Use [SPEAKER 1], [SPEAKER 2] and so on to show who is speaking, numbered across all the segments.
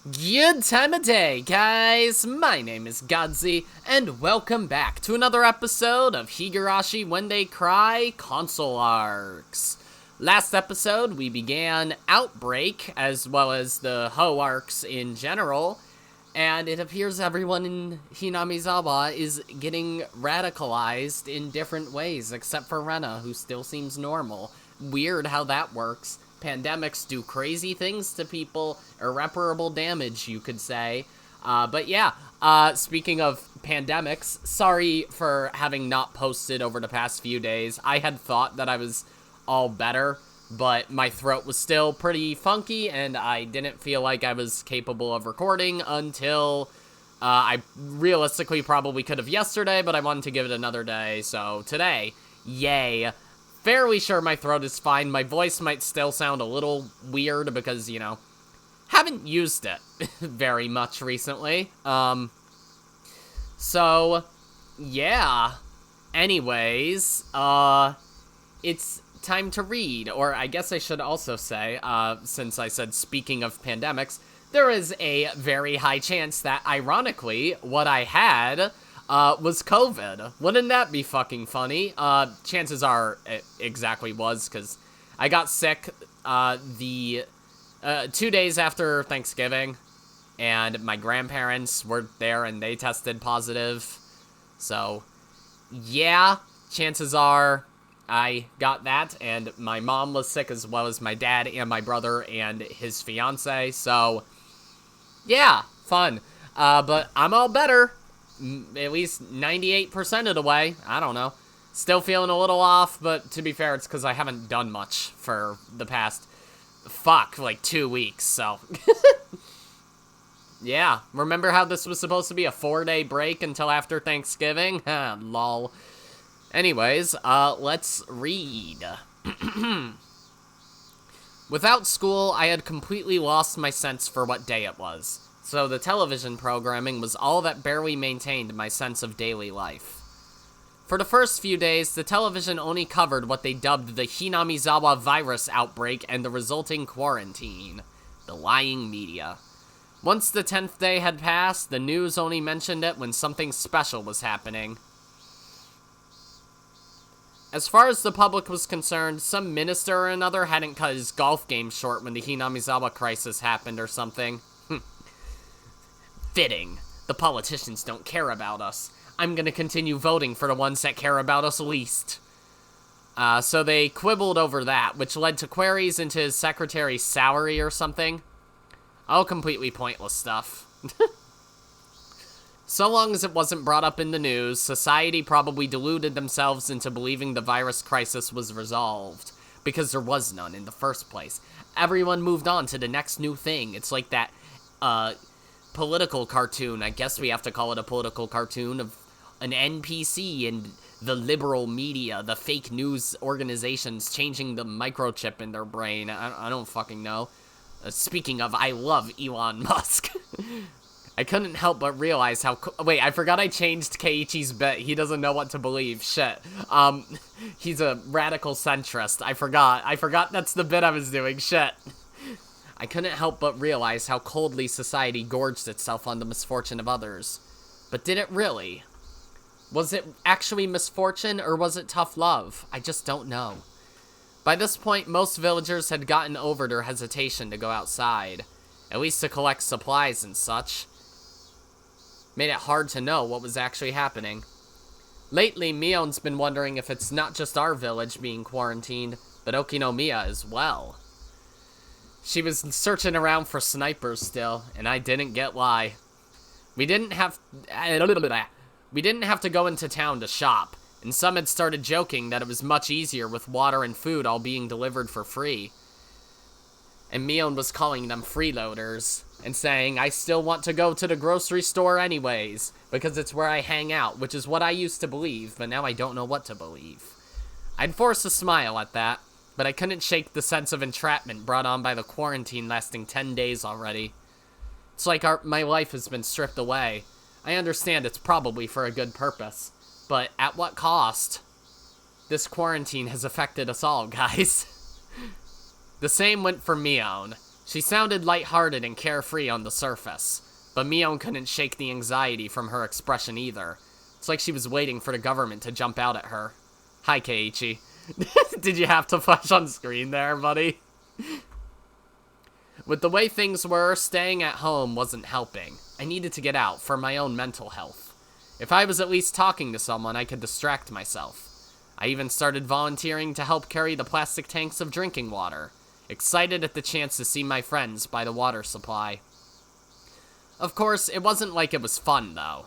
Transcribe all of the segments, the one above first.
[SPEAKER 1] Good time of day, guys! My name is Godzi, and welcome back to another episode of Higurashi When They Cry console arcs. Last episode, we began Outbreak, as well as the Ho arcs in general, and it appears everyone in Hinamizawa is getting radicalized in different ways, except for Rena, who still seems normal. Weird how that works. Pandemics do crazy things to people, irreparable damage, you could say. But yeah, speaking of pandemics, sorry for having not posted over the past few days. I had thought that I was all better, but my throat was still pretty funky, and I didn't feel like I was capable of recording until I realistically probably could have yesterday, but I wanted to give it another day, so today, yay. Fairly sure my throat is fine. My voice might still sound a little weird because, haven't used it very much recently. So, yeah. Anyways, it's time to read, or I guess I should also say, since I said speaking of pandemics, there is a very high chance that, ironically, what I had was COVID. Wouldn't that be fucking funny? Chances are it exactly was, because I got sick, 2 days after Thanksgiving, and my grandparents were there and they tested positive. So, yeah, chances are I got that, and my mom was sick as well as my dad and my brother and his fiance, so, yeah, fun. But I'm all better. At least 98% of the way. I don't know. Still feeling a little off, but to be fair, it's because I haven't done much for the past, 2 weeks, so. Yeah, remember how this was supposed to be a 4-day break until after Thanksgiving? Lol. Anyways, let's read. Without school, I had completely lost my sense for what day it was. So the television programming was all that barely maintained my sense of daily life. For the first few days, the television only covered what they dubbed the Hinamizawa virus outbreak and the resulting quarantine. The lying media. Once the 10th day had passed, the news only mentioned it when something special was happening. As far as the public was concerned, some minister or another hadn't cut his golf game short when the Hinamizawa crisis happened or something. Fitting. The politicians don't care about us. I'm gonna continue voting for the ones that care about us least. So they quibbled over that, which led to queries into his secretary's salary or something. All completely pointless stuff. So long as it wasn't brought up in the news, society probably deluded themselves into believing the virus crisis was resolved, because there was none in the first place. Everyone moved on to the next new thing. It's like that, political cartoon, I guess we have to call it a political cartoon, of an NPC and the liberal media, the fake news organizations changing the microchip in their brain. I don't fucking know. Speaking of, I love Elon Musk. I couldn't help but realize how... Wait, I forgot I changed Keiichi's bit. He doesn't know what to believe. Shit. He's a radical centrist. I forgot that's the bit I was doing. Shit. I couldn't help but realize how coldly society gorged itself on the misfortune of others. But did it really? Was it actually misfortune, or was it tough love? I just don't know. By this point, most villagers had gotten over their hesitation to go outside, at least to collect supplies and such. Made it hard to know what was actually happening. Lately, Mion's been wondering if it's not just our village being quarantined, but Okinomiya as well. She was searching around for snipers still, and I didn't get why. We didn't have to go into town to shop, and some had started joking that it was much easier with water and food all being delivered for free. And Mion was calling them freeloaders, and saying, I still want to go to the grocery store anyways, because it's where I hang out, which is what I used to believe, but now I don't know what to believe. I'd force a smile at that, but I couldn't shake the sense of entrapment brought on by the quarantine lasting 10 days already. It's like my life has been stripped away. I understand it's probably for a good purpose, but at what cost? This quarantine has affected us all, guys. The same went for Mion. She sounded lighthearted and carefree on the surface, but Mion couldn't shake the anxiety from her expression either. It's like she was waiting for the government to jump out at her. Hi, Keiichi. Did you have to flash on screen there, buddy? With the way things were, staying at home wasn't helping. I needed to get out for my own mental health. If I was at least talking to someone, I could distract myself. I even started volunteering to help carry the plastic tanks of drinking water, excited at the chance to see my friends by the water supply. Of course, it wasn't like it was fun, though.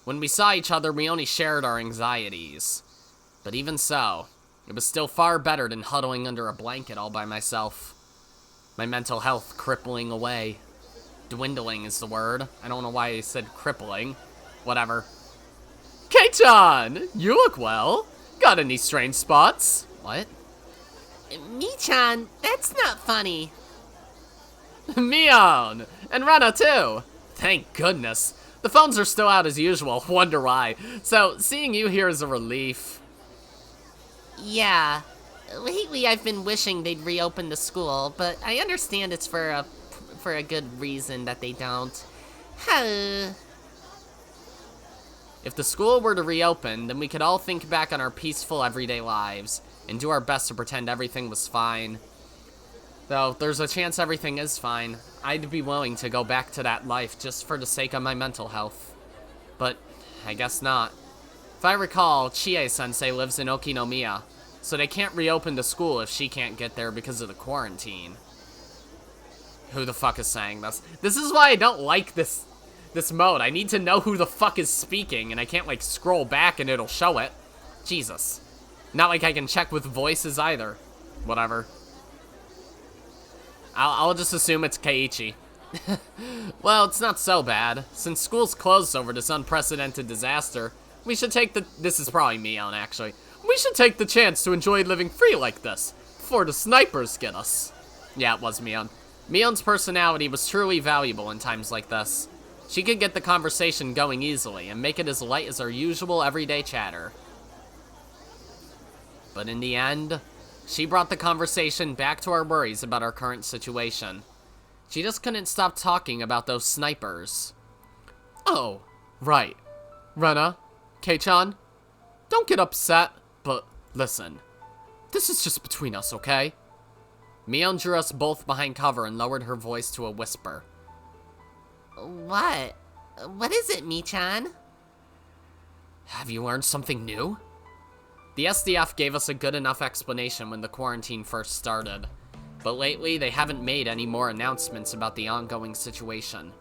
[SPEAKER 1] When we saw each other, we only shared our anxieties. But even so, it was still far better than huddling under a blanket all by myself. My mental health crippling away. Dwindling is the word. I don't know why I said crippling. Whatever. Kei-chan! You look well. Got any strange spots? What?
[SPEAKER 2] Mi-chan, that's not funny.
[SPEAKER 1] Mion! And Rena, too! Thank goodness. The phones are still out as usual, wonder why. So, seeing you here is a relief.
[SPEAKER 2] Yeah. Lately I've been wishing they'd reopen the school, but I understand it's for a good reason that they don't.
[SPEAKER 1] If the school were to reopen, then we could all think back on our peaceful everyday lives, and do our best to pretend everything was fine. Though, there's a chance everything is fine. I'd be willing to go back to that life just for the sake of my mental health. But, I guess not. If I recall, Chie-sensei lives in Okinomiya, so they can't reopen the school if she can't get there because of the quarantine. Who the fuck is saying this? This is why I don't like this mode. I need to know who the fuck is speaking, and I can't, like, scroll back and it'll show it. Jesus. Not like I can check with voices either. Whatever. I'll just assume it's Keiichi. Well, it's not so bad. Since school's closed over this unprecedented disaster, we should take this is probably Mion, actually. We should take the chance to enjoy living free like this, before the snipers get us. Yeah, it was Mion. Mion's personality was truly valuable in times like this. She could get the conversation going easily, and make it as light as our usual everyday chatter. But in the end, she brought the conversation back to our worries about our current situation. She just couldn't stop talking about those snipers. Oh, right. Rena, Kei-chan, don't get upset, but listen. This is just between us, okay? Mion drew us both behind cover and lowered her voice to a whisper.
[SPEAKER 2] What? What is it, Mi-chan?
[SPEAKER 1] Have you learned something new? The SDF gave us a good enough explanation when the quarantine first started, but lately they haven't made any more announcements about the ongoing situation.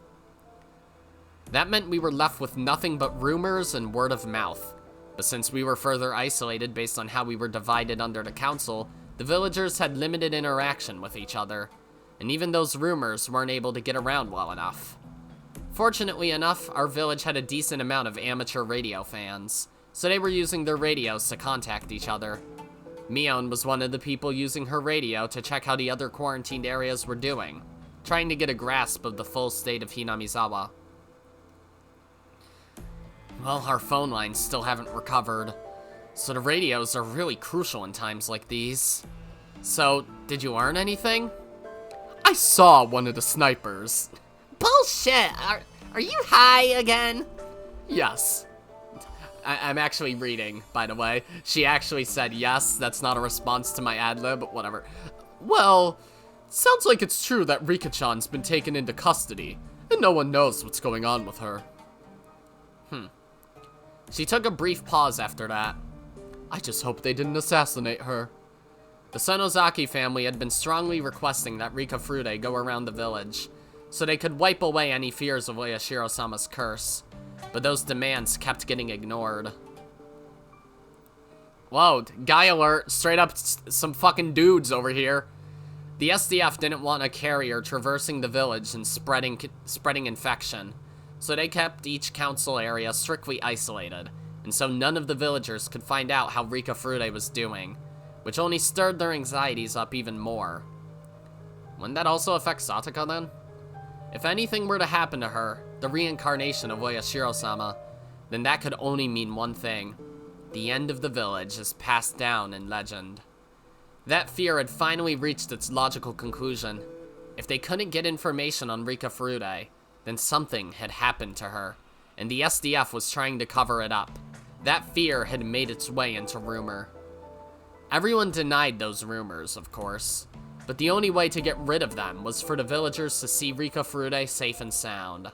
[SPEAKER 1] That meant we were left with nothing but rumors and word of mouth, but since we were further isolated based on how we were divided under the council, the villagers had limited interaction with each other, and even those rumors weren't able to get around well enough. Fortunately enough, our village had a decent amount of amateur radio fans, so they were using their radios to contact each other. Mion was one of the people using her radio to check how the other quarantined areas were doing, trying to get a grasp of the full state of Hinamizawa. Well, our phone lines still haven't recovered, so the radios are really crucial in times like these. So, did you learn anything? I saw one of the snipers.
[SPEAKER 2] Bullshit! Are you high again?
[SPEAKER 1] Yes. I'm actually reading, by the way. She actually said yes. That's not a response to my ad-lib, but whatever. Well, sounds like it's true that Rika-chan's been taken into custody, and no one knows what's going on with her. She took a brief pause after that. I just hope they didn't assassinate her. The Senozaki family had been strongly requesting that Rika Furude go around the village, so they could wipe away any fears of Oyashiro-sama's curse. But those demands kept getting ignored. Whoa, guy alert, straight up some fucking dudes over here. The SDF didn't want a carrier traversing the village and spreading infection, so they kept each council area strictly isolated, and so none of the villagers could find out how Rika Furude was doing, which only stirred their anxieties up even more. Wouldn't that also affect Sataka then? If anything were to happen to her, the reincarnation of Oyashiro-sama, then that could only mean one thing. The end of the village is passed down in legend. That fear had finally reached its logical conclusion. If they couldn't get information on Rika Furude, then something had happened to her, and the SDF was trying to cover it up. That fear had made its way into rumor. Everyone denied those rumors, of course, but the only way to get rid of them was for the villagers to see Rika Furude safe and sound.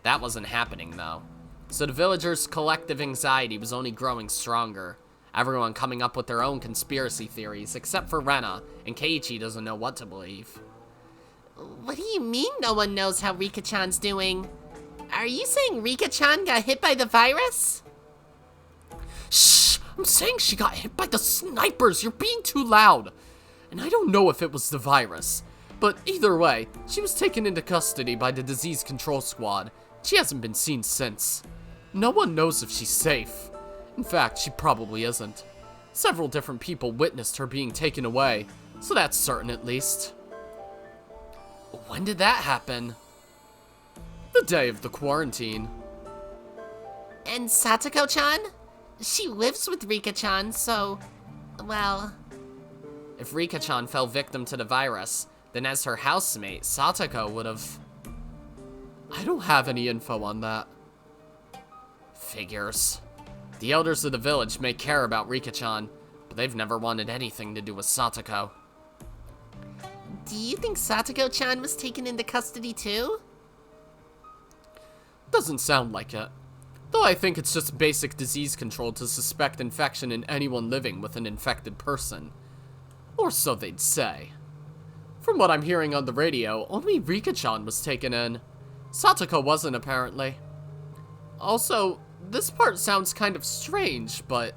[SPEAKER 1] That wasn't happening, though. So the villagers' collective anxiety was only growing stronger. Everyone coming up with their own conspiracy theories, except for Rena, and Keiichi doesn't know what to believe.
[SPEAKER 2] What do you mean no one knows how Rika-chan's doing? Are you saying Rika-chan got hit by the virus?
[SPEAKER 1] Shh! I'm saying she got hit by the snipers! You're being too loud! And I don't know if it was the virus. But either way, she was taken into custody by the disease control squad. She hasn't been seen since. No one knows if she's safe. In fact, she probably isn't. Several different people witnessed her being taken away, so that's certain at least. When did that happen? The day of the quarantine.
[SPEAKER 2] And Satoko-chan? She lives with Rika-chan, so... well...
[SPEAKER 1] If Rika-chan fell victim to the virus, then as her housemate, Satoko would have... I don't have any info on that. Figures. The elders of the village may care about Rika-chan, but they've never wanted anything to do with Satoko.
[SPEAKER 2] Do you think Satoko-chan was taken into custody too?
[SPEAKER 1] Doesn't sound like it. Though I think it's just basic disease control to suspect infection in anyone living with an infected person. Or so they'd say. From what I'm hearing on the radio, only Rika-chan was taken in. Satoko wasn't, apparently. Also, this part sounds kind of strange, but...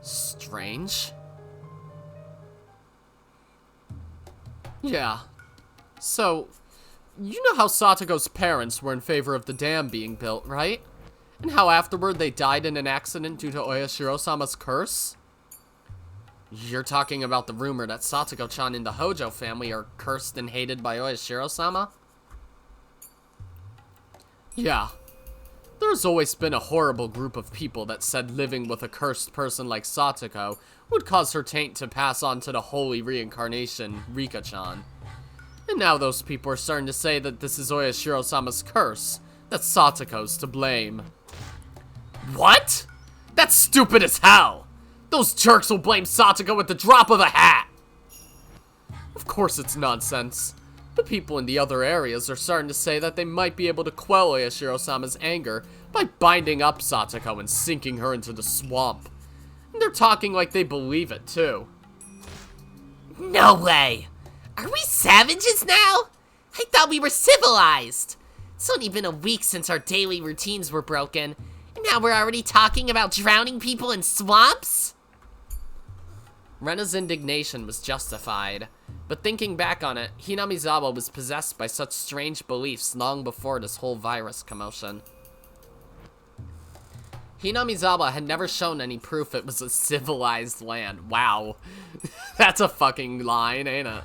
[SPEAKER 1] strange? Yeah. So, you know how Satoko's parents were in favor of the dam being built, right? And how afterward they died in an accident due to Oyashiro-sama's curse? You're talking about the rumor that Satoko-chan and the Hojo family are cursed and hated by Oyashiro-sama? Yeah. There's always been a horrible group of people that said living with a cursed person like Satoko would cause her taint to pass on to the holy reincarnation, Rika-chan. And now those people are starting to say that this is Oyashiro-sama's curse, that Satoko's to blame. What? That's stupid as hell! Those jerks will blame Satoko at the drop of a hat! Of course it's nonsense. The people in the other areas are starting to say that they might be able to quell Oyashiro-sama's anger by binding up Satoko and sinking her into the swamp. And they're talking like they believe it, too.
[SPEAKER 2] No way! Are we savages now? I thought we were civilized! It's only been a week since our daily routines were broken, and now we're already talking about drowning people in swamps?
[SPEAKER 1] Rena's indignation was justified, but thinking back on it, Hinamizawa was possessed by such strange beliefs long before this whole virus commotion. Hinamizawa had never shown any proof it was a civilized land. Wow. That's a fucking line, ain't it?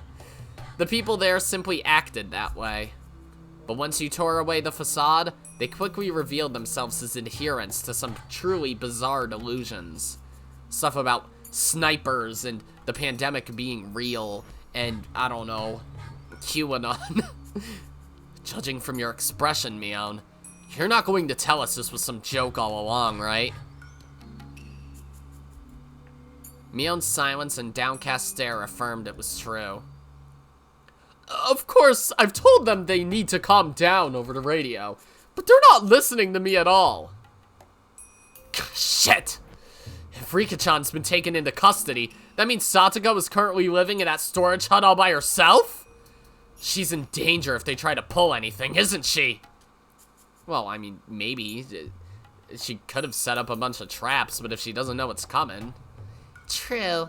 [SPEAKER 1] The people there simply acted that way. But once you tore away the facade, they quickly revealed themselves as adherents to some truly bizarre delusions. Stuff about snipers and the pandemic being real, and, I don't know, QAnon. Judging from your expression, Mion, you're not going to tell us this was some joke all along, right? Mion's silence and downcast stare affirmed it was true. Of course, I've told them they need to calm down over the radio, but they're not listening to me at all. Shit! If Rika-chan's been taken into custody, that means Satoko is currently living in that storage hut all by herself? She's in danger if they try to pull anything, isn't she? Well, I mean, maybe. She could have set up a bunch of traps, but if she doesn't know what's coming...
[SPEAKER 2] True.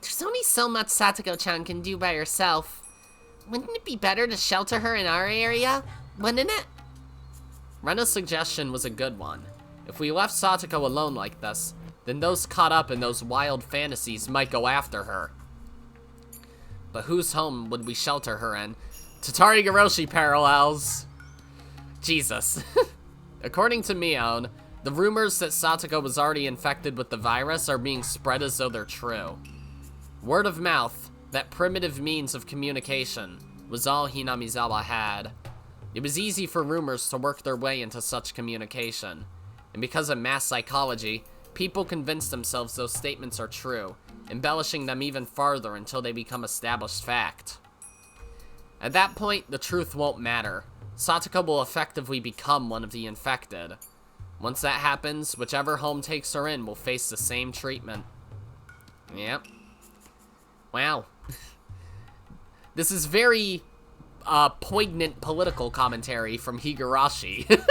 [SPEAKER 2] There's only so much Satoko-chan can do by herself. Wouldn't it be better to shelter her in our area? Wouldn't it?
[SPEAKER 1] Rena's suggestion was a good one. If we left Satoko alone like this, then those caught up in those wild fantasies might go after her. But whose home would we shelter her in? Tatari Giroshi parallels. Jesus. According to Mion, the rumors that Satoko was already infected with the virus are being spread as though they're true. Word of mouth, that primitive means of communication, was all Hinamizawa had. It was easy for rumors to work their way into such communication, and because of mass psychology, people convince themselves those statements are true, embellishing them even farther until they become established fact. At that point, the truth won't matter. Satoko will effectively become one of the infected. Once that happens, whichever home takes her in will face the same treatment. Yep. Wow. This is very poignant political commentary from Higurashi.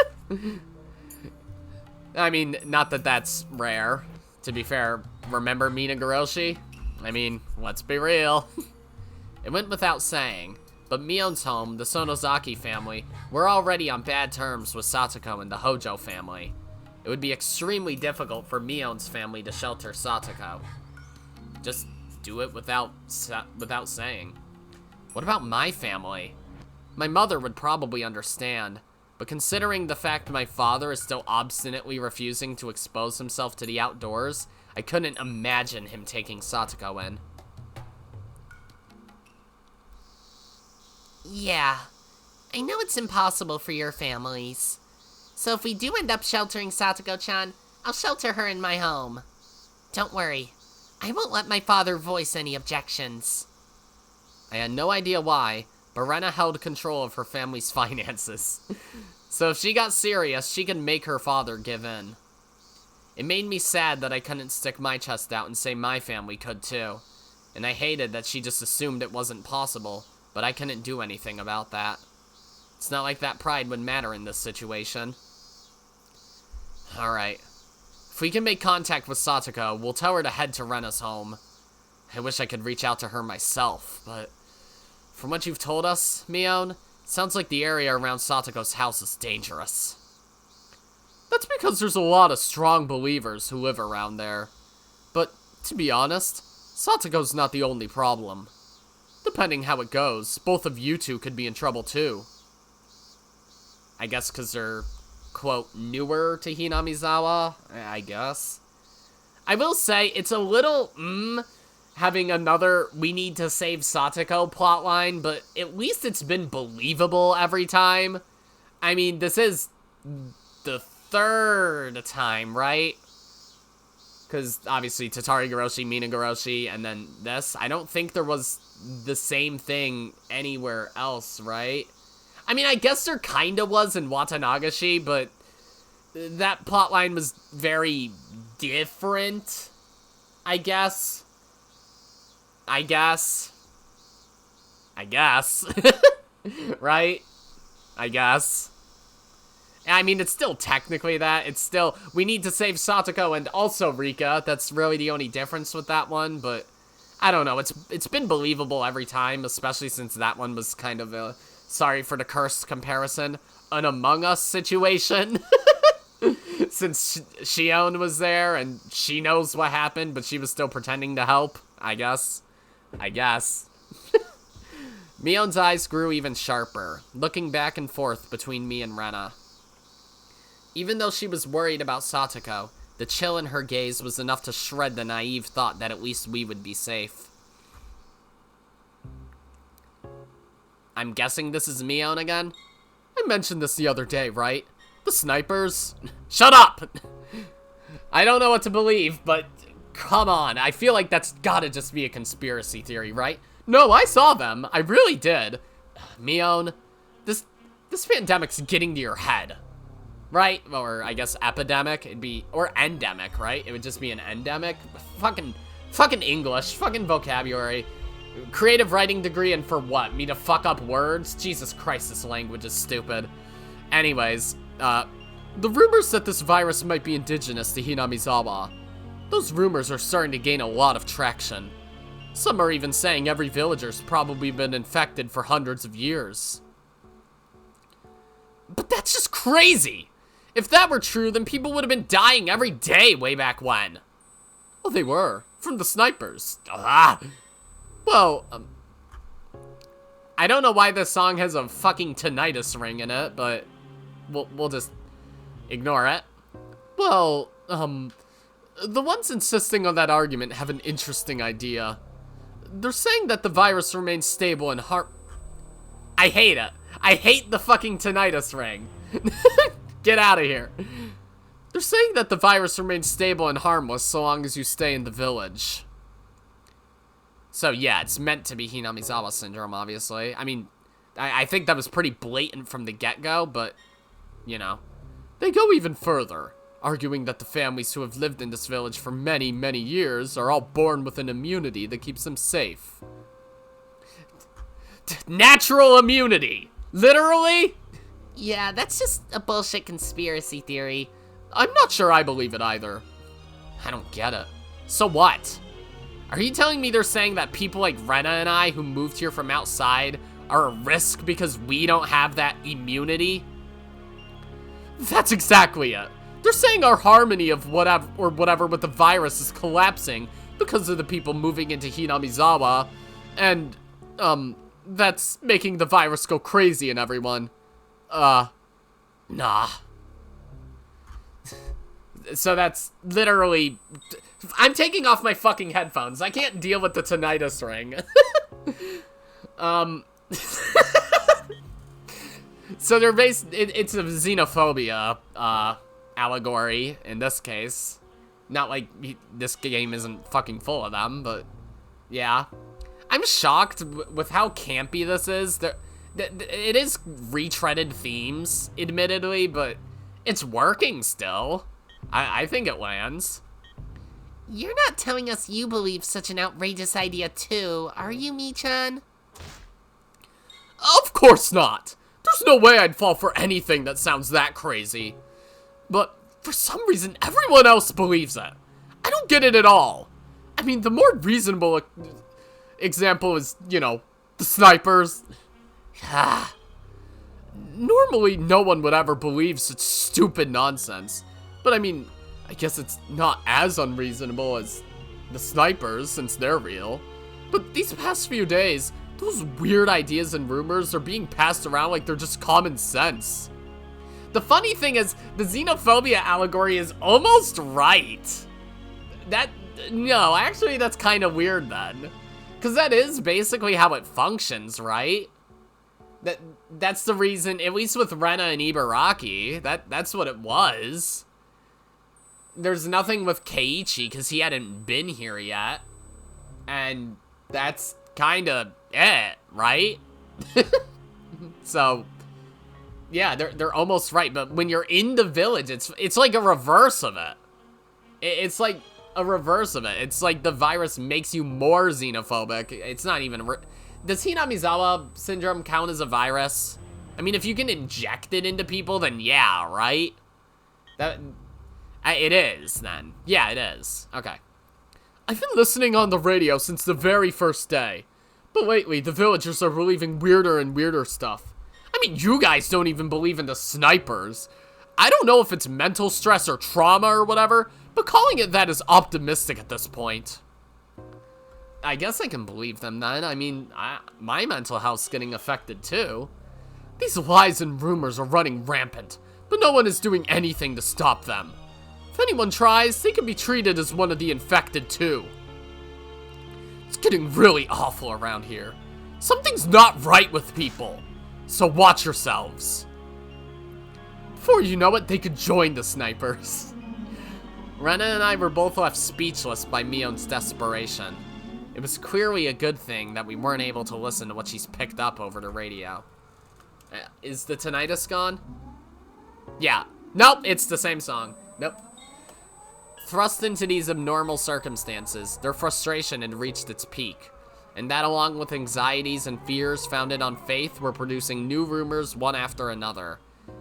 [SPEAKER 1] I mean, not that that's rare. To be fair, remember Minaguroshi? I mean, let's be real. It went without saying, but Mion's home, the Sonozaki family, were already on bad terms with Satoko and the Hojo family. It would be extremely difficult for Mion's family to shelter Satoko. Just do it without saying. What about my family? My mother would probably understand, but considering the fact my father is still obstinately refusing to expose himself to the outdoors, I couldn't imagine him taking Satoko in.
[SPEAKER 2] Yeah, I know it's impossible for your families. So if we do end up sheltering Satoko-chan, I'll shelter her in my home. Don't worry, I won't let my father voice any objections.
[SPEAKER 1] I had no idea why, but Rena held control of her family's finances. So if she got serious, she could make her father give in. It made me sad that I couldn't stick my chest out and say my family could too. And I hated that she just assumed it wasn't possible, but I couldn't do anything about that. It's not like that pride would matter in this situation. Alright. If we can make contact with Satoko, we'll tell her to head to Rena's home. I wish I could reach out to her myself, but from what you've told us, Mion, it sounds like the area around Satoko's house is dangerous. That's because there's a lot of strong believers who live around there. But, to be honest, Satoko's not the only problem. Depending how it goes, both of you two could be in trouble too. I guess because they're, quote, newer to Hinamizawa, I guess. I will say, it's a little, having another we need to save Satoko plotline, but at least it's been believable every time. I mean, this is the third time, right? Because obviously Tatari Goroshi, Mina Goroshi, and then this. I don't think there was the same thing anywhere else, right? I mean, I guess there kinda was in Watanagashi, but that plotline was very different, I guess. Right? I guess. I mean, it's still technically that. It's still, we need to save Satoko and also Rika. That's really the only difference with that one, but I don't know. It's been believable every time, especially since that one was kind of a, sorry for the cursed comparison, an Among Us situation. Since Shion was there and she knows what happened, but she was still pretending to help, I guess. Mion's eyes grew even sharper, looking back and forth between me and Rena. Even though she was worried about Satoko, the chill in her gaze was enough to shred the naive thought that at least we would be safe. I'm guessing this is Mion again? I mentioned this the other day, right? The snipers? Shut up! I don't know what to believe, but come on, I feel like that's gotta just be a conspiracy theory, right? No, I saw them. I really did. Mion, this pandemic's getting to your head. Right? Or, I guess, epidemic. It'd be, or endemic, right? It would just be an endemic. Fucking English. Fucking vocabulary. Creative writing degree, and for what? Me to fuck up words? Jesus Christ, this language is stupid. Anyways, the rumors that this virus might be indigenous to Hinamizawa. Those rumors are starting to gain a lot of traction. Some are even saying every villager's probably been infected for hundreds of years. But that's just crazy! If that were true, then people would have been dying every day way back when. Well, they were. From the snipers. Well, I don't know why this song has a fucking tinnitus ring in it, but we'll just ignore it. Well, the ones insisting on that argument have an interesting idea. They're saying that the virus remains stable in I hate it. I hate the fucking tinnitus ring. Get out of here. They're saying that the virus remains stable and harmless so long as you stay in the village. So yeah, it's meant to be Hinamizawa syndrome, obviously. I mean, I think that was pretty blatant from the get-go, but, you know. They go even further, arguing that the families who have lived in this village for many, many years are all born with an immunity that keeps them safe. Natural immunity! Literally?
[SPEAKER 2] Yeah, that's just a bullshit conspiracy theory.
[SPEAKER 1] I'm not sure I believe it either. I don't get it. So what? Are you telling me they're saying that people like Rena and I who moved here from outside are a risk because we don't have that immunity? That's exactly it. They're saying our harmony of whatever with the virus is collapsing because of the people moving into Hinamizawa, and, that's making the virus go crazy in everyone. Nah. So that's literally... I'm taking off my fucking headphones. I can't deal with the tinnitus ring. So they're it's a xenophobia, allegory in this case. Not like this game isn't fucking full of them, but yeah. I'm shocked with how campy this is. It is retreaded themes, admittedly, but it's working still. I think it lands.
[SPEAKER 2] You're not telling us you believe such an outrageous idea too, are you, Michan?
[SPEAKER 1] Of course not! There's no way I'd fall for anything that sounds that crazy. But for some reason, everyone else believes it. I don't get it at all. I mean, the more reasonable example is, you know, the snipers. Normally, no one would ever believe such stupid nonsense. But I mean, I guess it's not as unreasonable as the snipers, since they're real. But these past few days, those weird ideas and rumors are being passed around like they're just common sense. The funny thing is, the xenophobia allegory is almost right. No, actually that's kind of weird then. Because that is basically how it functions, right? That's the reason, at least with Rena and Ibaraki, that's what it was. There's nothing with Keiichi, because he hadn't been here yet. And that's kind of it, right? So, yeah, they're almost right. But when you're in the village, it's like a reverse of it. It's like a reverse of it. It's like the virus makes you more xenophobic. It's not even... Does Hinamizawa syndrome count as a virus? I mean, if you can inject it into people, then yeah, right? It is, then. Yeah, it is. Okay. I've been listening on the radio since the very first day. But lately, the villagers are believing weirder and weirder stuff. I mean, you guys don't even believe in the snipers. I don't know if it's mental stress or trauma or whatever, but calling it that is optimistic at this point. I guess I can believe them then. I mean, my mental health's getting affected too. These lies and rumors are running rampant, but no one is doing anything to stop them. If anyone tries, they can be treated as one of the infected too. It's getting really awful around here. Something's not right with people, so watch yourselves. Before you know it, they could join the snipers. Rena and I were both left speechless by Mion's desperation. It was clearly a good thing that we weren't able to listen to what she's picked up over the radio. Is the tinnitus gone? Yeah. Nope, it's the same song. Nope. Thrust into these abnormal circumstances, their frustration had reached its peak. And that, along with anxieties and fears founded on faith, were producing new rumors one after another.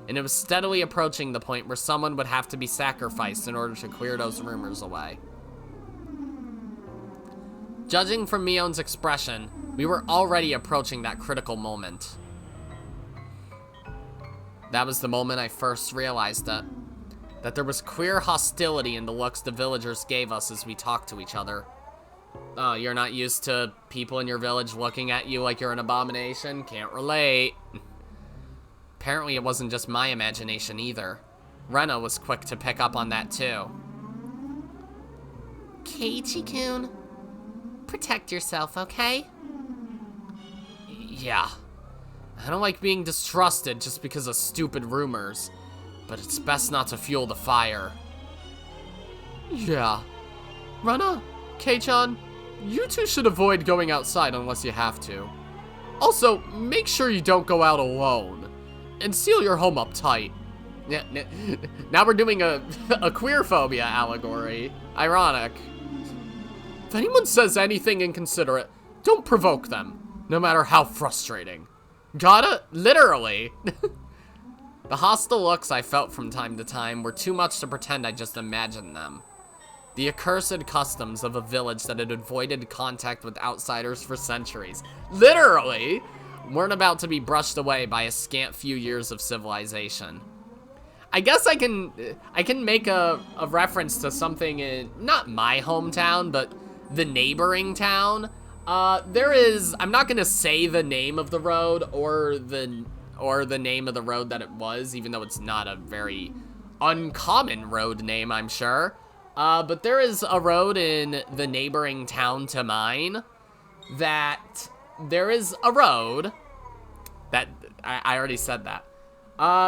[SPEAKER 1] And it was steadily approaching the point where someone would have to be sacrificed in order to clear those rumors away. Judging from Mion's expression, we were already approaching that critical moment. That was the moment I first realized it. That there was clear hostility in the looks the villagers gave us as we talked to each other. Oh, you're not used to people in your village looking at you like you're an abomination? Can't relate. Apparently it wasn't just my imagination either. Rena was quick to pick up on that too.
[SPEAKER 2] Keiichi-kun, protect yourself, okay?
[SPEAKER 1] Yeah. I don't like being distrusted just because of stupid rumors, but it's best not to fuel the fire. Yeah. Rena, Kei-chan, you two should avoid going outside unless you have to. Also, make sure you don't go out alone. And seal your home up tight. Yeah, now we're doing a queer phobia allegory. Ironic. If anyone says anything inconsiderate, don't provoke them, no matter how frustrating. Got it? Literally. The hostile looks I felt from time to time were too much to pretend I just imagined them. The accursed customs of a village that had avoided contact with outsiders for centuries, literally, weren't about to be brushed away by a scant few years of civilization. I guess I can make a reference to something in, not my hometown, but the neighboring town. I'm not gonna say the name of the road or the name of the road that it was, even though it's not a very uncommon road name, I'm sure. But there is a road in the neighboring town to mine that there is a road that, I already said that.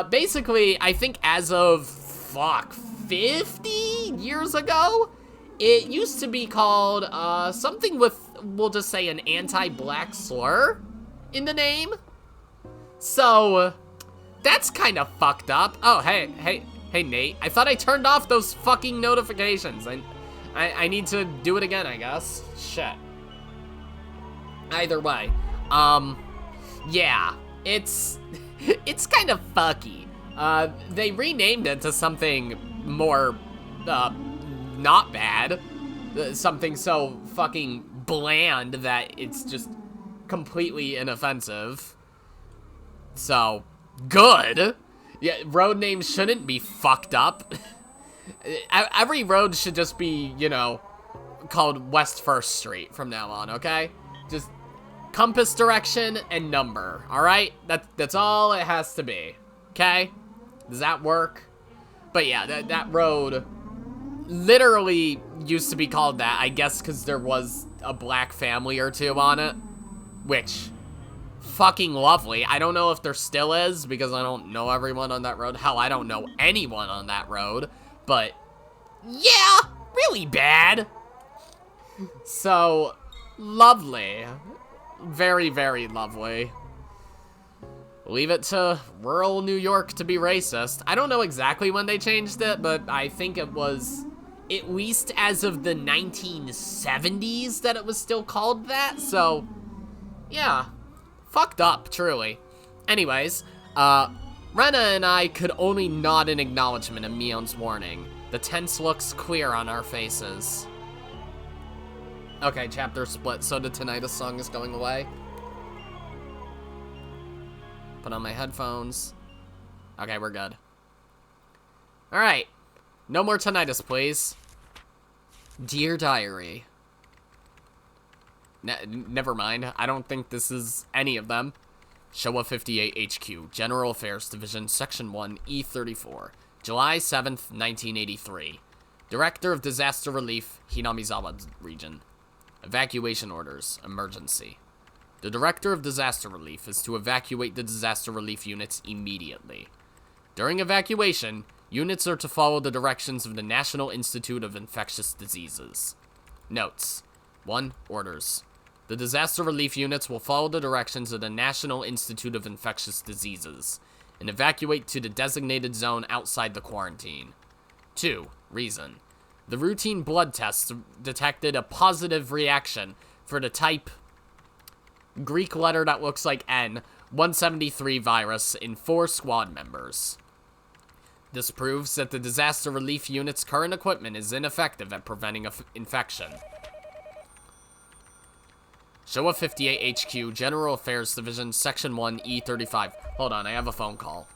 [SPEAKER 1] Basically, I think as of, 50 years ago, it used to be called, something with, we'll just say an anti-black slur in the name. So, that's kind of fucked up. Oh, hey, Nate. I thought I turned off those fucking notifications. I need to do it again, I guess. Shit. Either way, yeah, it's kind of fucky. They renamed it to something more, not bad. Something so fucking bland that it's just completely inoffensive. So, good. Yeah, road names shouldn't be fucked up. Every road should just be, you know, called West 1st Street from now on, okay? Just compass direction and number, alright? That's all it has to be, okay? Does that work? But yeah, that road literally used to be called that, I guess because there was a black family or two on it, which... fucking lovely. I don't know if there still is because I don't know everyone on that road. Hell, I don't know anyone on that road. But yeah, really bad. So lovely. Very, very lovely. Leave it to rural New York to be racist. I don't know exactly when they changed it, but I think it was at least as of the 1970s that it was still called that. So yeah. Fucked up, truly. Anyways, Rena and I could only nod in acknowledgement of Mion's warning. The tense looks clear on our faces. Okay, chapter split, so the tinnitus song is going away. Put on my headphones. Okay, we're good. Alright. No more tinnitus, please. Dear Diary. Never mind. I don't think this is any of them. Showa 58 HQ, General Affairs Division, Section 1, E34, July 7th, 1983. Director of Disaster Relief, Hinamizawa Region. Evacuation orders, emergency. The Director of Disaster Relief is to evacuate the disaster relief units immediately. During evacuation, units are to follow the directions of the National Institute of Infectious Diseases. Notes. 1. Orders. The disaster relief units will follow the directions of the National Institute of Infectious Diseases and evacuate to the designated zone outside the quarantine. 2. Reason. The routine blood tests detected a positive reaction for the type Greek letter that looks like N 173 virus in 4 squad members. This proves that the disaster relief unit's current equipment is ineffective at preventing infection. Showa 58 HQ, General Affairs Division, Section 1, E35. Hold on, I have a phone call.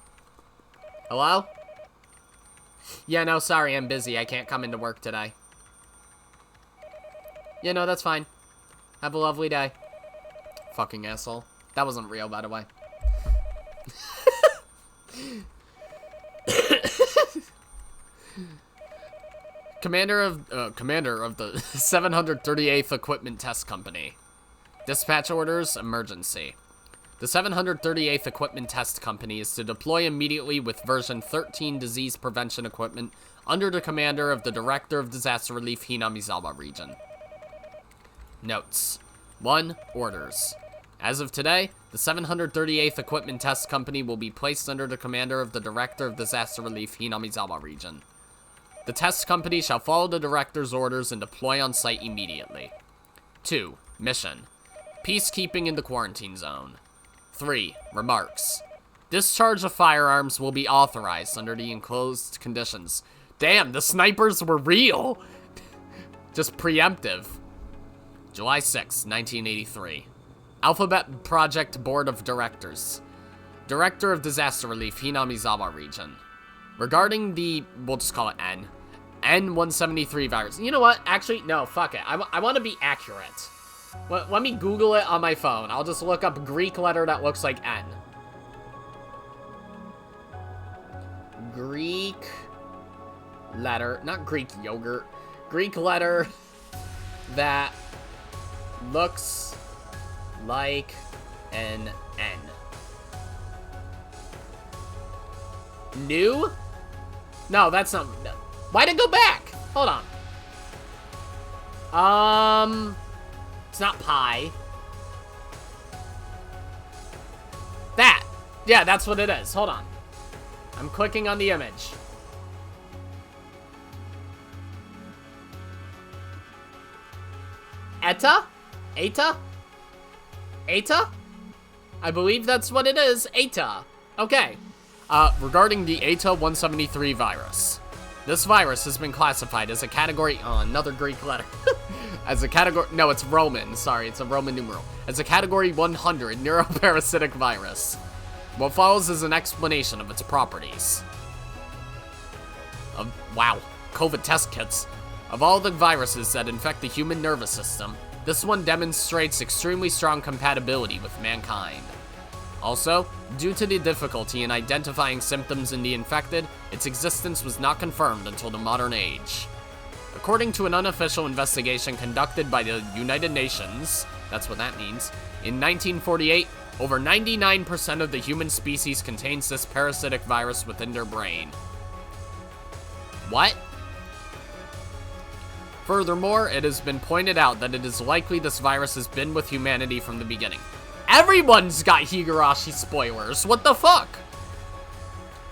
[SPEAKER 1] Hello? Yeah, no, sorry, I'm busy. I can't come into work today. Yeah, no, that's fine. Have a lovely day. Fucking asshole. That wasn't real, by the way. Commander of the 738th Equipment Test Company. Dispatch orders, emergency. The 738th Equipment Test Company is to deploy immediately with version 13 disease prevention equipment under the commander of the Director of Disaster Relief Hinamizawa Region. Notes. 1. Orders. As of today, the 738th Equipment Test Company will be placed under the commander of the Director of Disaster Relief Hinamizawa Region. The test company shall follow the director's orders and deploy on site immediately. 2. Mission. Peacekeeping in the quarantine zone. 3. Remarks. Discharge of firearms will be authorized under the enclosed conditions. Damn, the snipers were real! Just preemptive. July 6, 1983. Alphabet Project Board of Directors. Director of Disaster Relief, Hinamizawa Region. Regarding the, we'll just call it N, N173 virus. You know what? Actually, no, fuck it. I want to be accurate. Let me Google it on my phone. I'll just look up Greek letter that looks like N. Greek letter, not Greek yogurt. Greek letter that looks like an N. New? No, that's not... No. Why'd it go back? Hold on. It's not pi. That. Yeah, that's what it is. Hold on. I'm clicking on the image. Eta? Eta? Eta? I believe that's what it is. Eta. Okay. Regarding the ETA-173 virus. This virus has been classified as a category... Oh, another Greek letter. As a category... No, it's Roman. Sorry, it's a Roman numeral. As a category 100 neuroparasitic virus. What follows is an explanation of its properties. Wow. COVID test kits. Of all the viruses that infect the human nervous system, this one demonstrates extremely strong compatibility with mankind. Also, due to the difficulty in identifying symptoms in the infected, its existence was not confirmed until the modern age. According to an unofficial investigation conducted by the United Nations, that's what that means, in 1948, over 99% of the human species contains this parasitic virus within their brain. What? Furthermore, it has been pointed out that it is likely this virus has been with humanity from the beginning. Everyone's got Higurashi spoilers. What the fuck?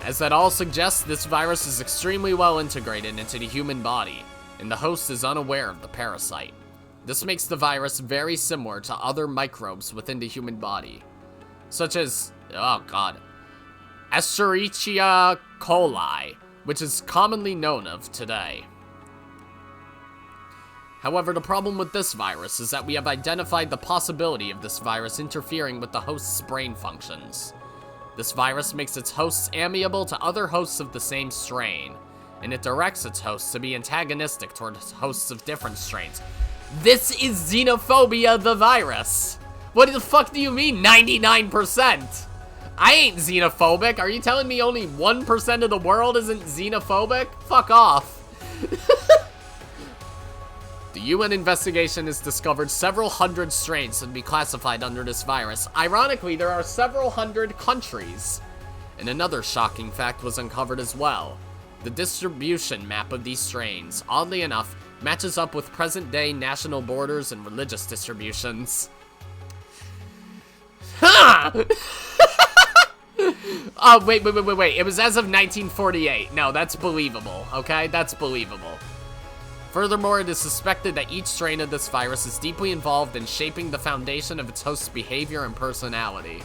[SPEAKER 1] As that all suggests, this virus is extremely well integrated into the human body, and the host is unaware of the parasite. This makes the virus very similar to other microbes within the human body, such as, oh god, Escherichia coli, which is commonly known of today. However, the problem with this virus is that we have identified the possibility of this virus interfering with the host's brain functions. This virus makes its hosts amiable to other hosts of the same strain, and it directs its hosts to be antagonistic towards hosts of different strains. This is xenophobia the virus! What the fuck do you mean 99%? I ain't xenophobic. Are you telling me only 1% of the world isn't xenophobic? Fuck off. The UN investigation has discovered several hundred strains that can be classified under this virus. Ironically, there are several hundred countries. And another shocking fact was uncovered as well. The distribution map of these strains, oddly enough, matches up with present-day national borders and religious distributions. Ha! Oh, wait. It was as of 1948. No, that's believable, okay? That's believable. Furthermore, it is suspected that each strain of this virus is deeply involved in shaping the foundation of its host's behavior and personality.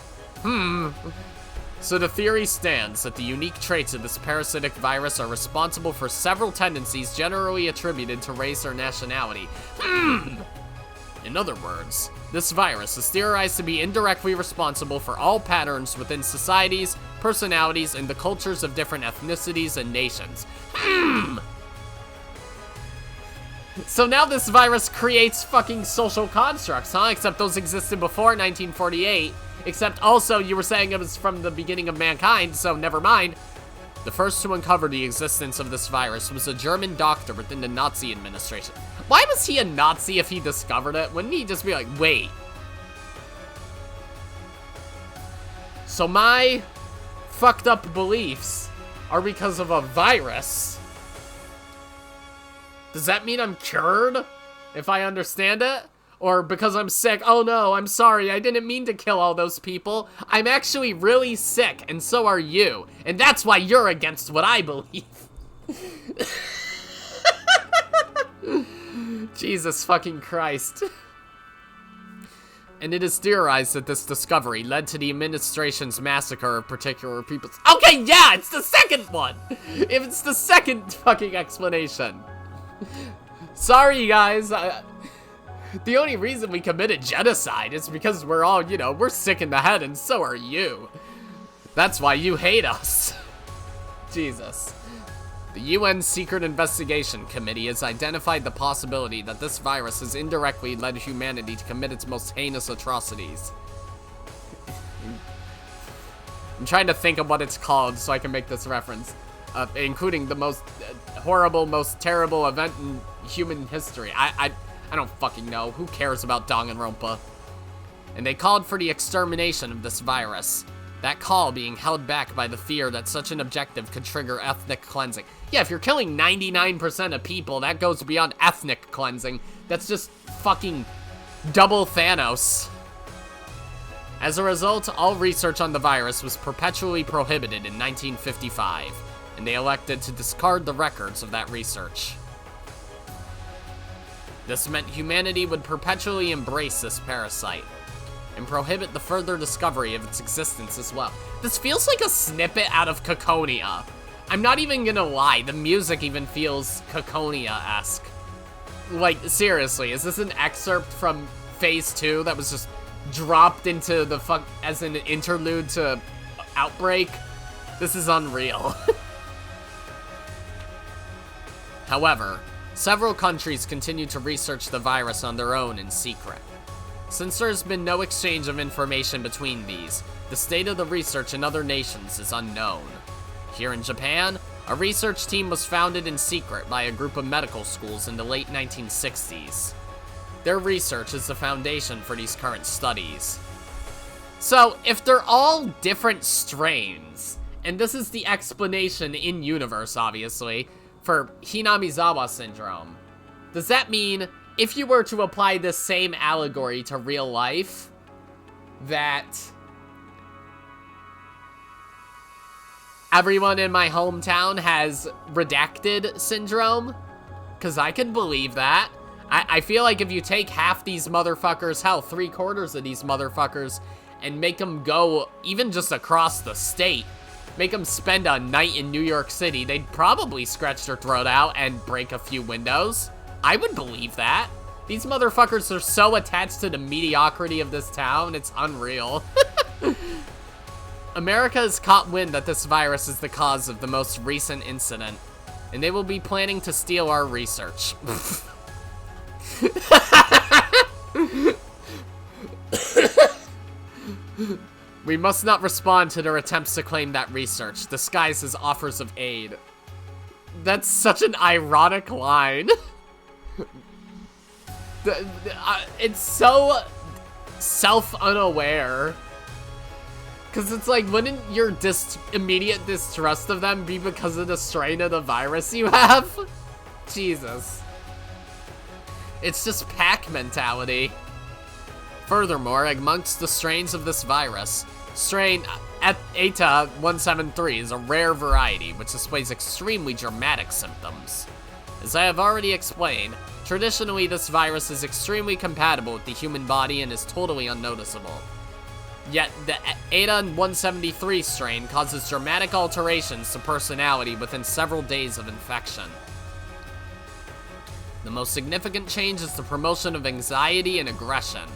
[SPEAKER 1] So the theory stands that the unique traits of this parasitic virus are responsible for several tendencies generally attributed to race or nationality. In other words, this virus is theorized to be indirectly responsible for all patterns within societies, personalities, and the cultures of different ethnicities and nations. So now this virus creates fucking social constructs, huh? Except those existed before 1948. Except also you were saying it was from the beginning of mankind, so never mind. The first to uncover the existence of this virus was a German doctor within the Nazi administration. Why was he a Nazi if he discovered it? Wouldn't he just be like, wait. So my fucked up beliefs are because of a virus. Does that mean I'm cured? If I understand it? Or because I'm sick, oh no, I'm sorry, I didn't mean to kill all those people. I'm actually really sick, and so are you. And that's why you're against what I believe. Jesus fucking Christ. And it is theorized that this discovery led to the administration's massacre of particular people. Okay, yeah, it's the second one! If it's the second fucking explanation. Sorry, guys. The only reason we committed genocide is because we're all, you know, we're sick in the head, and so are you. That's why you hate us. Jesus. The UN Secret Investigation Committee has identified the possibility that this virus has indirectly led humanity to commit its most heinous atrocities. I'm trying to think of what it's called so I can make this reference. Including the most horrible, most terrible event in human history. I don't fucking know. Who cares about Danganronpa? And they called for the extermination of this virus. That call being held back by the fear that such an objective could trigger ethnic cleansing. Yeah, if you're killing 99% of people, that goes beyond ethnic cleansing. That's just fucking double Thanos. As a result, all research on the virus was perpetually prohibited in 1955, and they elected to discard the records of that research. This meant humanity would perpetually embrace this parasite, and prohibit the further discovery of its existence as well. This feels like a snippet out of Caconia. I'm not even gonna lie, the music even feels Caconia-esque. Like, seriously, is this an excerpt from Phase 2 that was just dropped into the as an interlude to Outbreak? This is unreal. However, several countries continue to research the virus on their own in secret. Since there's been no exchange of information between these, the state of the research in other nations is unknown. Here in Japan, a research team was founded in secret by a group of medical schools in the late 1960s. Their research is the foundation for these current studies. So, if they're all different strains, and this is the explanation in universe, obviously, for Hinamizawa syndrome, does that mean if you were to apply this same allegory to real life, that everyone in my hometown has redacted syndrome? Because I could believe that. I feel like if you take half these motherfuckers, hell, 3/4 of these motherfuckers, and make them go even just across the state, make them spend a night in New York City, they'd probably scratch their throat out and break a few windows. I would believe that. These motherfuckers are so attached to the mediocrity of this town, it's unreal. America has caught wind that this virus is the cause of the most recent incident, and they will be planning to steal our research. We must not respond to their attempts to claim that research, disguised as offers of aid. That's such an ironic line. It's so self-unaware. Because it's like, wouldn't your immediate distrust of them be because of the strain of the virus you have? Jesus. It's just pack mentality. Furthermore, amongst the strains of this virus, strain ep.173 is a rare variety which displays extremely dramatic symptoms. As I have already explained, traditionally this virus is extremely compatible with the human body and is totally unnoticeable. Yet, the Eta-173 strain causes dramatic alterations to personality within several days of infection. The most significant change is the promotion of anxiety and aggression.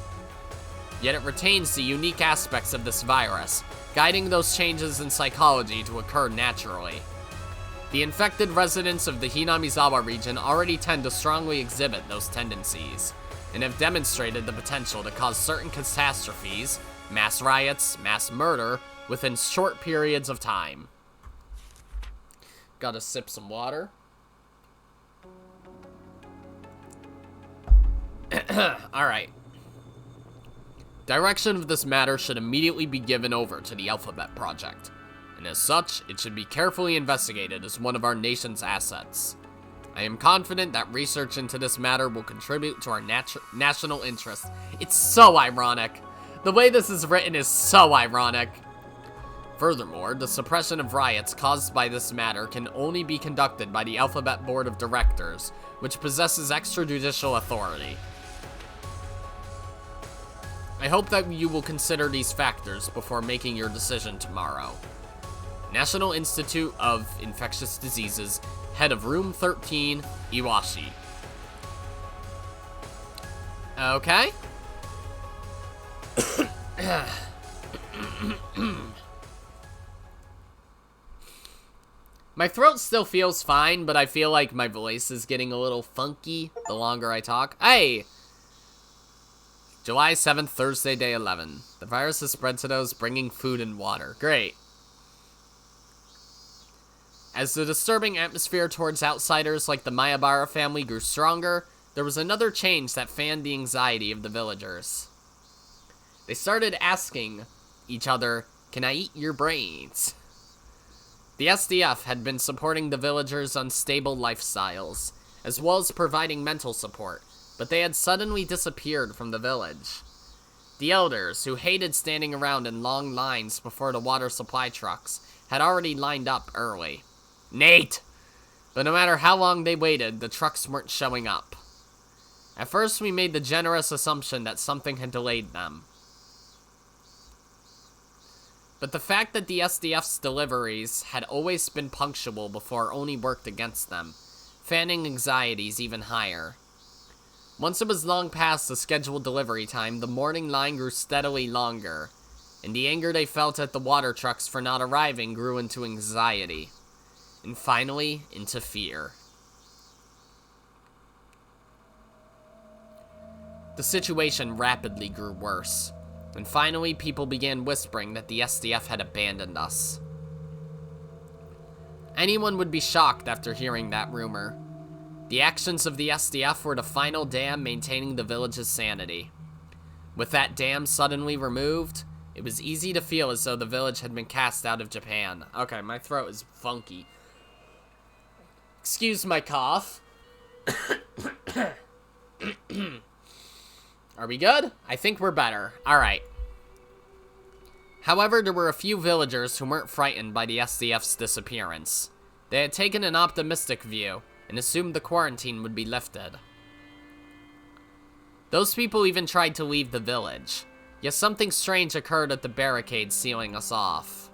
[SPEAKER 1] Yet it retains the unique aspects of this virus, guiding those changes in psychology to occur naturally. The infected residents of the Hinamizawa region already tend to strongly exhibit those tendencies, and have demonstrated the potential to cause certain catastrophes, mass riots, mass murder, within short periods of time. Gotta sip some water. Alright. Direction of this matter should immediately be given over to the Alphabet Project, and as such, it should be carefully investigated as one of our nation's assets. I am confident that research into this matter will contribute to our national interest. It's so ironic. The way this is written is so ironic. Furthermore, the suppression of riots caused by this matter can only be conducted by the Alphabet Board of Directors, which possesses extrajudicial authority. I hope that you will consider these factors before making your decision tomorrow. National Institute of Infectious Diseases, head of Room 13, Iwashi. Okay. My throat still feels fine, but I feel like my voice is getting a little funky the longer I talk. Hey! July 7th, Thursday, day 11. The virus has spread to those bringing food and water. Great. As the disturbing atmosphere towards outsiders like the Mayabara family grew stronger, there was another change that fanned the anxiety of the villagers. They started asking each other, "Can I eat your brains?" The SDF had been supporting the villagers' unstable lifestyles, as well as providing mental support, but they had suddenly disappeared from the village. The elders, who hated standing around in long lines before the water supply trucks, had already lined up early. Nate! But no matter how long they waited, the trucks weren't showing up. At first, we made the generous assumption that something had delayed them. But the fact that the SDF's deliveries had always been punctual before only worked against them, fanning anxieties even higher. Once it was long past the scheduled delivery time, the morning line grew steadily longer, and the anger they felt at the water trucks for not arriving grew into anxiety, and finally into fear. The situation rapidly grew worse, and finally people began whispering that the SDF had abandoned us. Anyone would be shocked after hearing that rumor. The actions of the SDF were the final dam maintaining the village's sanity. With that dam suddenly removed, it was easy to feel as though the village had been cast out of Japan. Okay, my throat is funky. Excuse my cough. Are we good? I think we're better. Alright. However, there were a few villagers who weren't frightened by the SDF's disappearance. They had taken an optimistic view, and assumed the quarantine would be lifted. Those people even tried to leave the village, yet something strange occurred at the barricade sealing us off.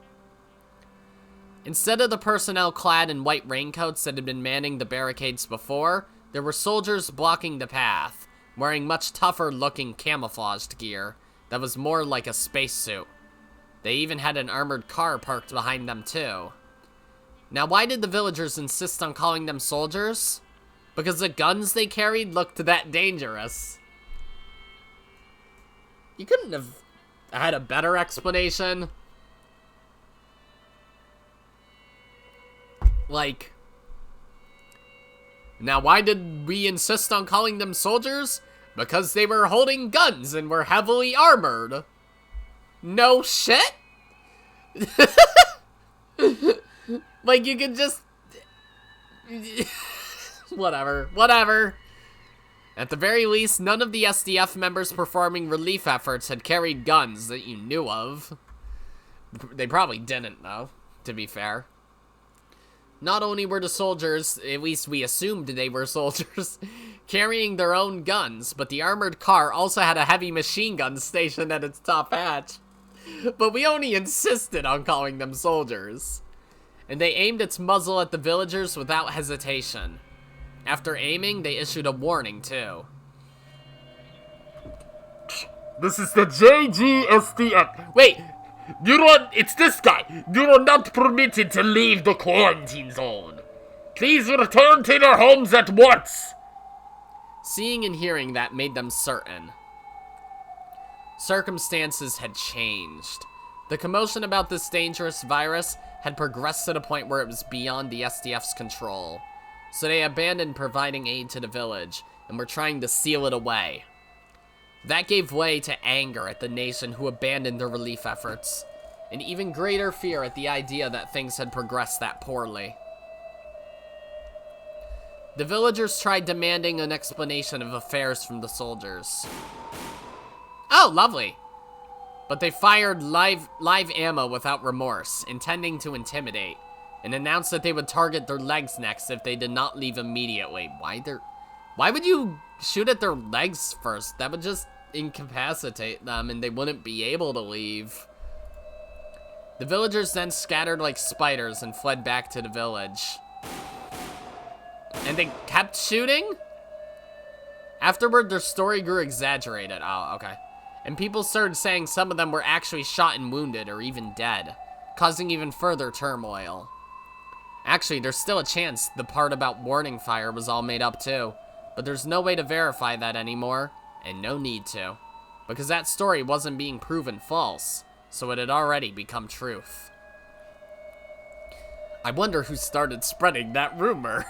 [SPEAKER 1] Instead of the personnel clad in white raincoats that had been manning the barricades before, there were soldiers blocking the path, wearing much tougher looking camouflaged gear that was more like a spacesuit. They even had an armored car parked behind them too. Now, why did the villagers insist on calling them soldiers? Because the guns they carried looked that dangerous. You couldn't have had a better explanation. Like, now why did we insist on calling them soldiers? Because they were holding guns and were heavily armored. No shit? Like, you could just... Whatever. At the very least, none of the SDF members performing relief efforts had carried guns that you knew of. They probably didn't, though, to be fair. Not only were the soldiers, at least we assumed they were soldiers, carrying their own guns, but the armored car also had a heavy machine gun stationed at its top hatch. But we only insisted on calling them soldiers. And they aimed its muzzle at the villagers without hesitation. After aiming, they issued a warning, too.
[SPEAKER 3] This is the JGSDF. Wait, it's this guy. You are not permitted to leave the quarantine zone. Please return to your homes at once.
[SPEAKER 1] Seeing and hearing that made them certain. Circumstances had changed. The commotion about this dangerous virus had progressed to the point where it was beyond the SDF's control. So they abandoned providing aid to the village and were trying to seal it away. That gave way to anger at the nation who abandoned their relief efforts, and even greater fear at the idea that things had progressed that poorly. The villagers tried demanding an explanation of affairs from the soldiers. Oh, lovely. But they fired live ammo without remorse, intending to intimidate, and announced that they would target their legs next if they did not leave immediately. Why would you shoot at their legs first? That would just incapacitate them and they wouldn't be able to leave. The villagers then scattered like spiders and fled back to the village. And they kept shooting? Afterward, their story grew exaggerated. Oh, okay. And people started saying some of them were actually shot and wounded or even dead, causing even further turmoil. Actually, there's still a chance the part about warning fire was all made up too, but there's no way to verify that anymore, and no need to, because that story wasn't being proven false, so it had already become truth. I wonder who started spreading that rumor.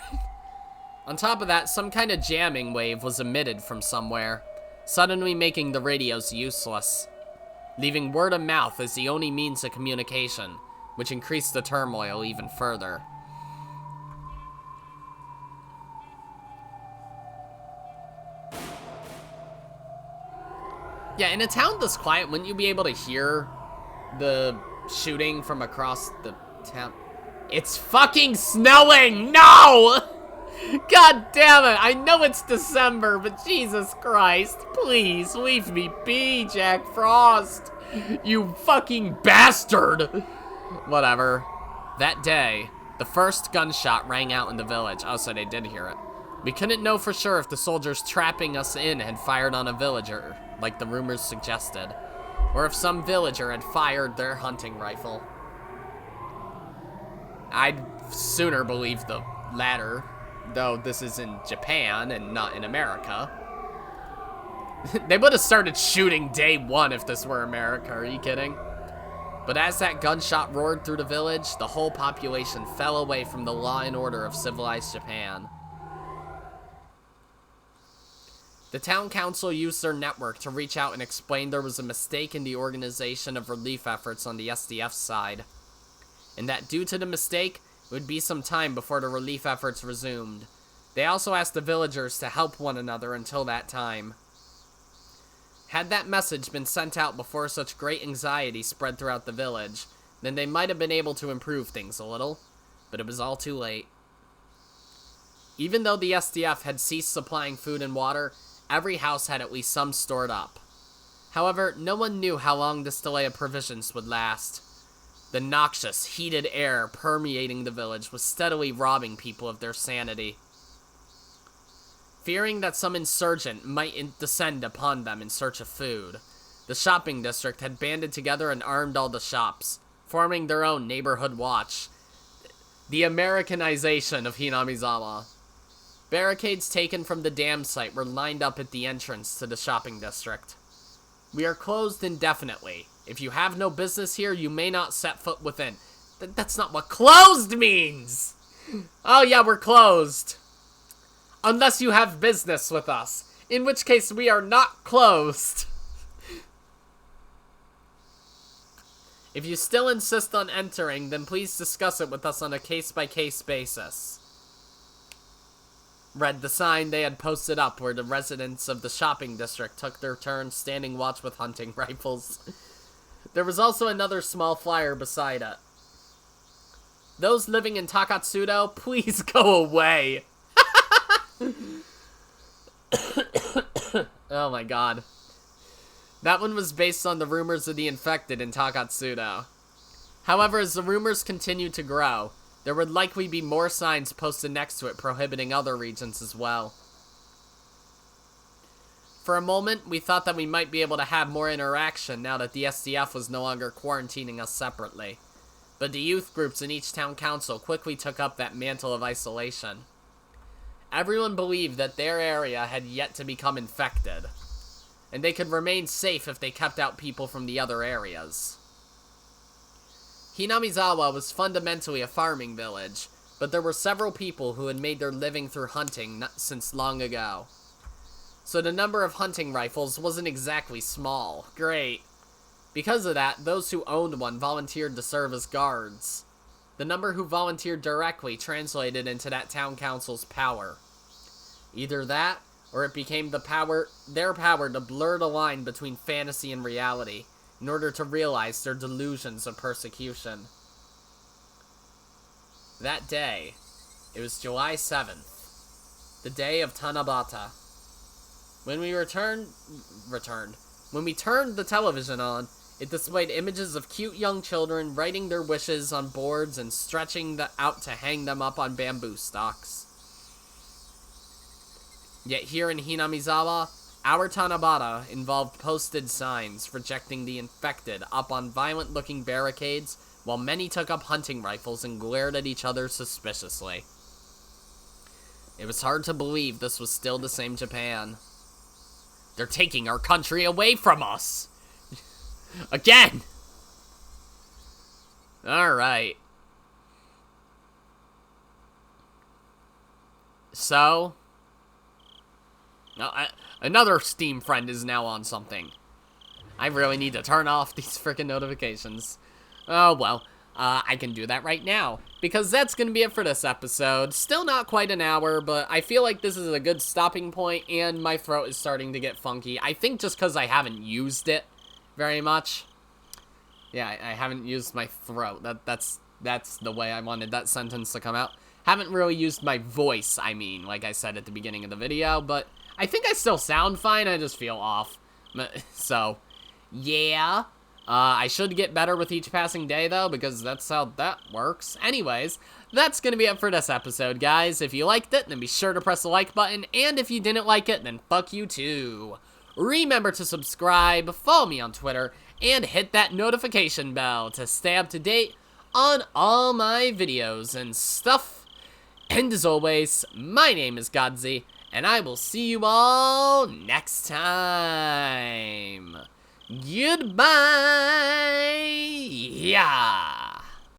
[SPEAKER 1] On top of that, some kind of jamming wave was emitted from somewhere, suddenly making the radios useless, leaving word of mouth as the only means of communication, which increased the turmoil even further. Yeah, in a town this quiet, wouldn't you be able to hear the shooting from across the town? It's fucking snowing! No! God damn it! I know it's December, but Jesus Christ, please leave me be, Jack Frost! You fucking bastard! Whatever. That day, the first gunshot rang out in the village. Oh, so they did hear it. We couldn't know for sure if the soldiers trapping us in had fired on a villager, like the rumors suggested, or if some villager had fired their hunting rifle. I'd sooner believe the latter, though this is in Japan and not in America. They would have started shooting day one if this were America, are you kidding? But as that gunshot roared through the village, the whole population fell away from the law and order of civilized Japan. The town council used their network to reach out and explain there was a mistake in the organization of relief efforts on the SDF side, and that due to the mistake, it would be some time before the relief efforts resumed. They also asked the villagers to help one another until that time. Had that message been sent out before such great anxiety spread throughout the village, then they might have been able to improve things a little, but it was all too late. Even though the SDF had ceased supplying food and water, every house had at least some stored up. However, no one knew how long this delay of provisions would last. The noxious, heated air permeating the village was steadily robbing people of their sanity. Fearing that some insurgent might descend upon them in search of food, the shopping district had banded together and armed all the shops, forming their own neighborhood watch. The Americanization of Hinamizawa. Barricades taken from the dam site were lined up at the entrance to the shopping district. We are closed indefinitely. If you have no business here, you may not set foot within. That's not what closed means! Oh yeah, we're closed. Unless you have business with us, in which case we are not closed. If you still insist on entering, then please discuss it with us on a case-by-case basis. Read the sign they had posted up where the residents of the shopping district took their turn standing watch with hunting rifles. There was also another small flyer beside it. Those living in Takatsudo, please go away. Oh my god. That one was based on the rumors of the infected in Takatsudo. However, as the rumors continued to grow, there would likely be more signs posted next to it prohibiting other regions as well. For a moment, we thought that we might be able to have more interaction now that the SDF was no longer quarantining us separately. But the youth groups in each town council quickly took up that mantle of isolation. Everyone believed that their area had yet to become infected, and they could remain safe if they kept out people from the other areas. Hinamizawa was fundamentally a farming village, but there were several people who had made their living through hunting since long ago. so the number of hunting rifles wasn't exactly small. Great. Because of that, those who owned one volunteered to serve as guards. The number who volunteered directly translated into that town council's power. Either that, or it became their power to blur the line between fantasy and reality, in order to realize their delusions of persecution. That day, it was July 7th, the day of Tanabata. When we turned the television on, it displayed images of cute young children writing their wishes on boards and stretching out to hang them up on bamboo stalks. Yet here in Hinamizawa, our Tanabata involved posted signs rejecting the infected up on violent-looking barricades, while many took up hunting rifles and glared at each other suspiciously. It was hard to believe this was still the same Japan. They're taking our country away from us! Again! Alright. So... another Steam friend is now on something. I really need to turn off these freaking notifications. Oh, well. I can do that right now, because that's going to be it for this episode. Still not quite an hour, but I feel like this is a good stopping point, and my throat is starting to get funky. I think just because I haven't used it very much. Yeah, I haven't used my throat. That's the way I wanted that sentence to come out. Haven't really used my voice, I mean, like I said at the beginning of the video, but I think I still sound fine, I just feel off. So, yeah. I should get better with each passing day, though, because that's how that works. Anyways, that's going to be it for this episode, guys. If you liked it, then be sure to press the like button, and if you didn't like it, then fuck you too. Remember to subscribe, follow me on Twitter, and hit that notification bell to stay up to date on all my videos and stuff. And as always, my name is Godzi, and I will see you all next time. Goodbye! Yeah!